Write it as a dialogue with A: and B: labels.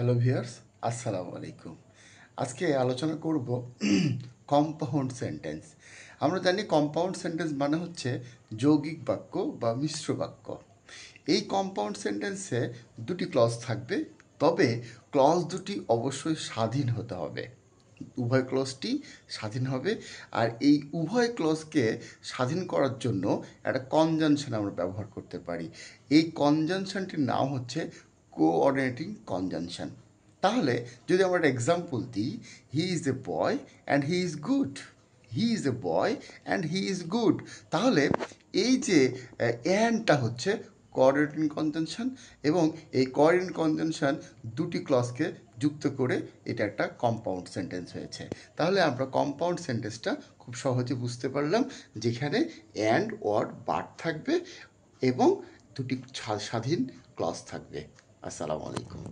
A: Hello viewers, আসসালামু আলাইকুম। আজকে আলোচনা করব কম্পাউন্ড সেন্টেন্স। আমরা জানি কম্পাউন্ড সেন্টেন্স মানে হচ্ছে যৌগিক বাক্য বা মিশ্র বাক্য। এই কম্পাউন্ড সেন্টেন্সে দুটি ক্লজ থাকবে, তবে ক্লজ দুটি অবশ্যই স্বাধীন হতে হবে। উভয় ক্লজটি স্বাধীন হবে, আর এই উভয় ক্লজকে স্বাধীন করার জন্য একটা কনজাংশন আমরা ব্যবহার করতে পারি। এই কনজাংশনটির নাম হচ্ছে কোঅর্ডিনেটিং কনজাংশন। তাহলে যদি আমরা একটা এক্সাম্পল দিই, he is a boy and he is good. He is a boy and he is good. তাহলে এই যে অ্যান্ডটা হচ্ছে কোঅর্ডিনেটিং কনজাংশন, এবং এই কোঅর্ডিনেটিং কনজাংশন দুটি ক্লজকে যুক্ত করে এটা একটা কম্পাউন্ড সেন্টেন্স হয়েছে। তাহলে আমরা কম্পাউন্ড সেন্টেন্সটা খুব সহজে বুঝতে পারলাম, যেখানে অ্যান্ড অর বাট থাকবে এবং দুটি স্বাধীন ক্লজ থাকবে। আসসালামু আলাইকুম।